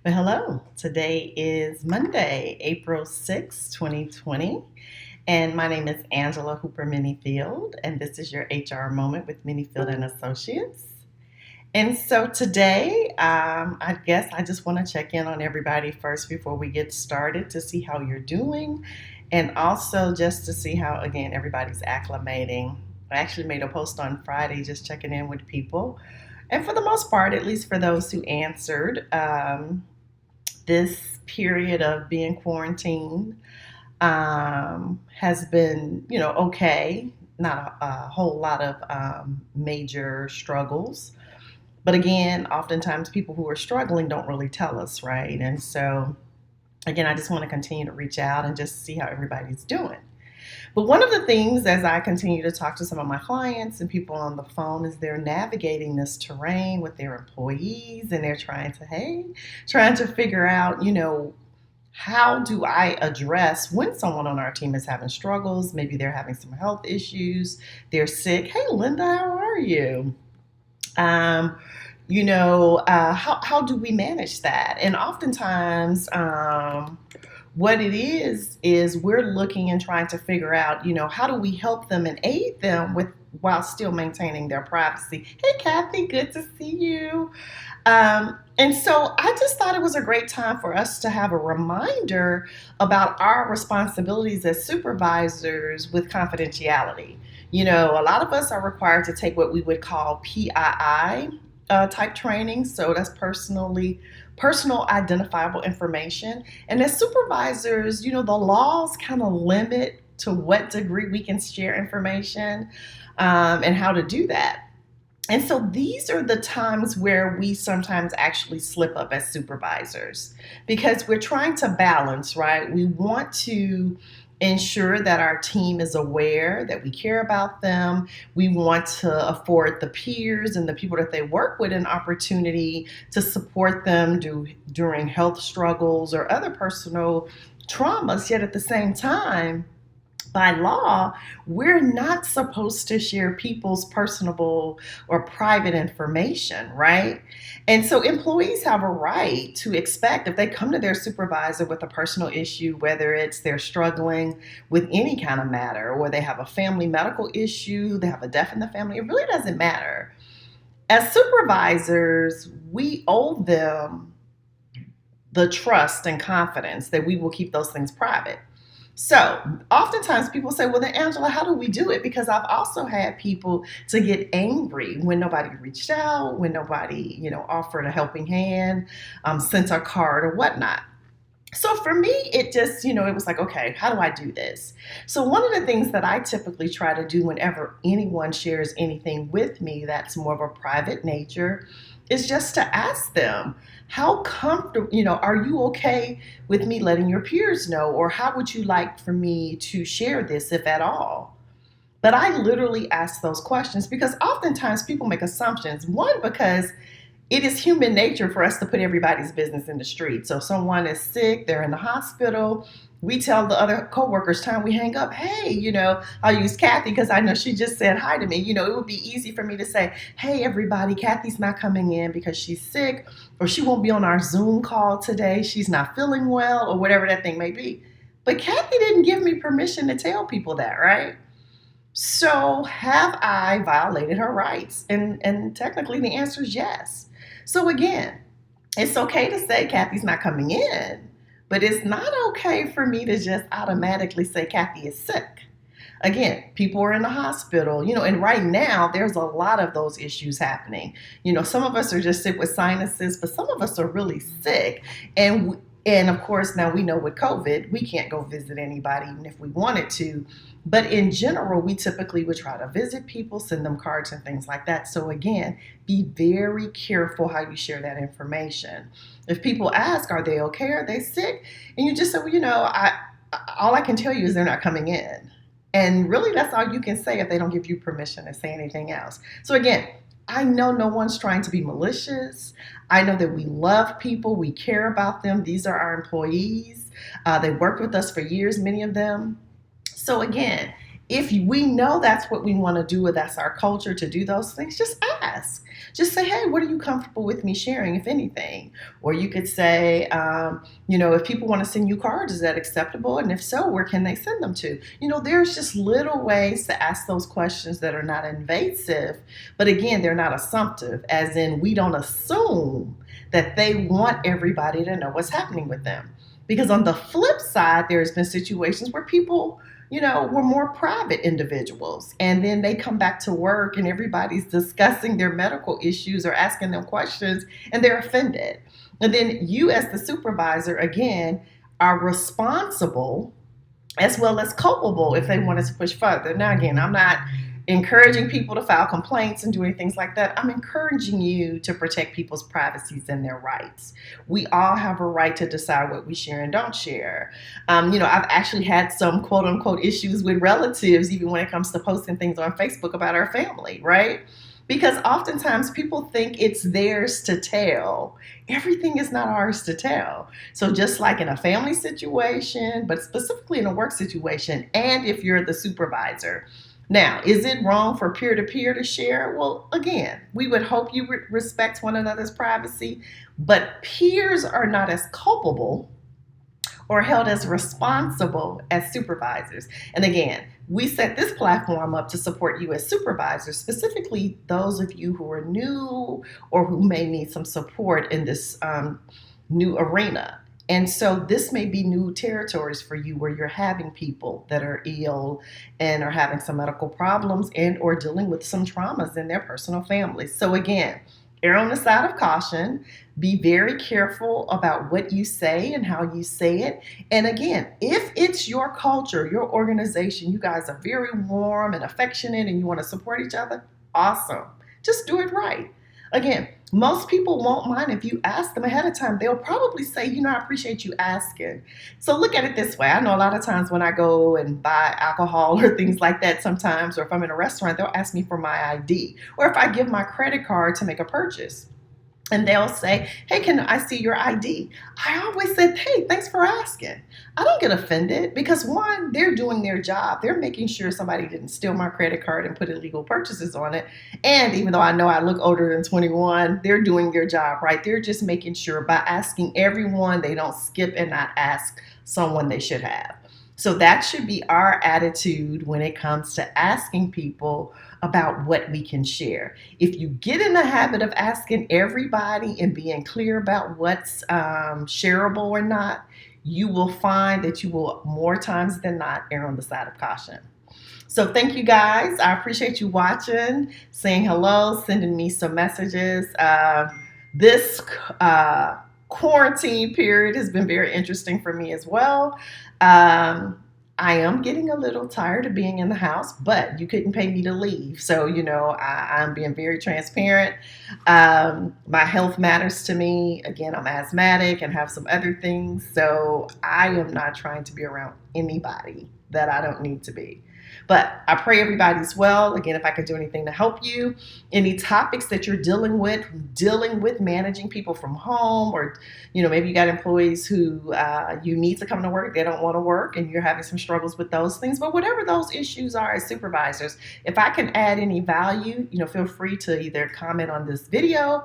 Well, hello. Today is Monday, April 6, 2020. And my name is Angela Hooper Menifield, and this is your HR moment with Menifield and Associates. And so today, I guess I just want to check in on everybody first before we get started to see how you're doing, and also just to see how, again, everybody's acclimating. I actually made a post on Friday just checking in with people. And for the most part, at least for those who answered, this period of being quarantined has been, okay. Not a whole lot of major struggles. But again, oftentimes people who are struggling don't really tell us, right? And so, again, I just want to continue to reach out and just see how everybody's doing. But one of the things as I continue to talk to some of my clients and people on the phone is they're navigating this terrain with their employees and they're trying to figure out, how do I address when someone on our team is having struggles? Maybe they're having some health issues, they're sick. Hey, Linda, how are you? Um, how do we manage that? And oftentimes, what it is we're looking and trying to figure out, how do we help them and aid them with while still maintaining their privacy. Hey, Kathy, good to see you. And so I just thought it was a great time for us to have a reminder about our responsibilities as supervisors with confidentiality. A lot of us are required to take what we would call PII type training. So that's personal identifiable information. And as supervisors, the laws kind of limit to what degree we can share information and how to do that. And so these are the times where we sometimes actually slip up as supervisors because we're trying to balance, right? We want to ensure that our team is aware that we care about them. We want to afford the peers and the people that they work with an opportunity to support them during health struggles or other personal traumas, yet at the same time, by law, we're not supposed to share people's personable or private information, right? And so employees have a right to expect if they come to their supervisor with a personal issue, whether it's they're struggling with any kind of matter or they have a family medical issue, they have a death in the family, it really doesn't matter. As supervisors, we owe them the trust and confidence that we will keep those things private. So oftentimes people say, well, then, Angela, how do we do it? Because I've also had people to get angry when nobody reached out, when nobody, offered a helping hand, sent a card or whatnot. So for me, it just, it was like, okay, how do I do this? So one of the things that I typically try to do whenever anyone shares anything with me that's more of a private nature is just to ask them, how comfortable, are you okay with me letting your peers know? Or how would you like for me to share this, if at all? But I literally ask those questions because oftentimes people make assumptions. One, because it is human nature for us to put everybody's business in the street. So if someone is sick, they're in the hospital, we tell the other coworkers time we hang up, hey, I'll use Kathy because I know she just said hi to me. It would be easy for me to say, hey, everybody, Kathy's not coming in because she's sick, or she won't be on our Zoom call today. She's not feeling well, or whatever that thing may be. But Kathy didn't give me permission to tell people that, right? So have I violated her rights? And technically the answer is yes. So again, it's okay to say Kathy's not coming in, but it's not okay for me to just automatically say Kathy is sick. Again, people are in the hospital, and right now there's a lot of those issues happening. Some of us are just sick with sinuses, but some of us are really sick. And of course, now we know with COVID, we can't go visit anybody even if we wanted to. But in general, we typically would try to visit people, send them cards and things like that. So again, be very careful how you share that information. If people ask, are they okay? Are they sick? And you just say, well, all I can tell you is they're not coming in. And really, that's all you can say if they don't give you permission to say anything else. So again, I know no one's trying to be malicious. I know that we love people. We care about them. These are our employees. They worked with us for years, many of them. So again, if we know that's what we want to do, or that's our culture to do those things, just ask. Just say, hey, what are you comfortable with me sharing, if anything? Or you could say, if people want to send you cards, is that acceptable? And if so, where can they send them to? There's just little ways to ask those questions that are not invasive, but again, they're not assumptive, as in we don't assume that they want everybody to know what's happening with them. Because on the flip side, there's been situations where people were more private individuals. And then they come back to work and everybody's discussing their medical issues or asking them questions and they're offended. And then you, as the supervisor, again, are responsible as well as culpable if they wanted to push further. Now, again, I'm not encouraging people to file complaints and doing things like that. I'm encouraging you to protect people's privacies and their rights. We all have a right to decide what we share and don't share. I've actually had some quote unquote issues with relatives, even when it comes to posting things on Facebook about our family, right? Because oftentimes people think it's theirs to tell. Everything is not ours to tell. So just like in a family situation, but specifically in a work situation, and if you're the supervisor. Now, is it wrong for peer-to-peer to share? Well, again, we would hope you respect one another's privacy, but peers are not as culpable or held as responsible as supervisors. And again, we set this platform up to support you as supervisors, specifically those of you who are new or who may need some support in this new arena. And so this may be new territories for you where you're having people that are ill and are having some medical problems and or dealing with some traumas in their personal families. So again, err on the side of caution. Be very careful about what you say and how you say it. And again, if it's your culture, your organization, you guys are very warm and affectionate and you want to support each other, awesome. Just do it right. Again, most people won't mind if you ask them ahead of time. They'll probably say, I appreciate you asking. So look at it this way. I know a lot of times when I go and buy alcohol or things like that sometimes, or if I'm in a restaurant, they'll ask me for my ID. Or if I give my credit card to make a purchase. And they'll say, hey, can I see your ID? I always said, hey, thanks for asking. I don't get offended because one, they're doing their job. They're making sure somebody didn't steal my credit card and put illegal purchases on it. And even though I know I look older than 21, they're doing their job, right? They're just making sure by asking everyone, they don't skip and not ask someone they should have. So that should be our attitude when it comes to asking people about what we can share. If you get in the habit of asking everybody and being clear about what's shareable or not, you will find that you will more times than not err on the side of caution. So thank you guys. I appreciate you watching, saying hello, sending me some messages. This quarantine period has been very interesting for me as well. I am getting a little tired of being in the house, but you couldn't pay me to leave. So, I'm being very transparent. My health matters to me. Again, I'm asthmatic and have some other things. So I am not trying to be around anybody that I don't need to be. But I pray everybody's well. Again, if I could do anything to help you, any topics that you're dealing with managing people from home, or, maybe you got employees who you need to come to work, they don't want to work, and you're having some struggles with those things. But whatever those issues are as supervisors, if I can add any value, feel free to either comment on this video,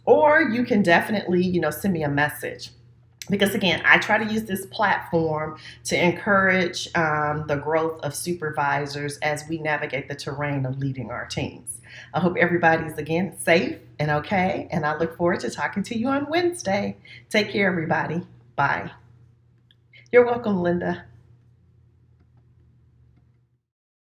or you can definitely, send me a message. Because again, I try to use this platform to encourage the growth of supervisors as we navigate the terrain of leading our teams. I hope everybody's, again, safe and okay, and I look forward to talking to you on Wednesday. Take care, everybody. Bye. You're welcome, Linda.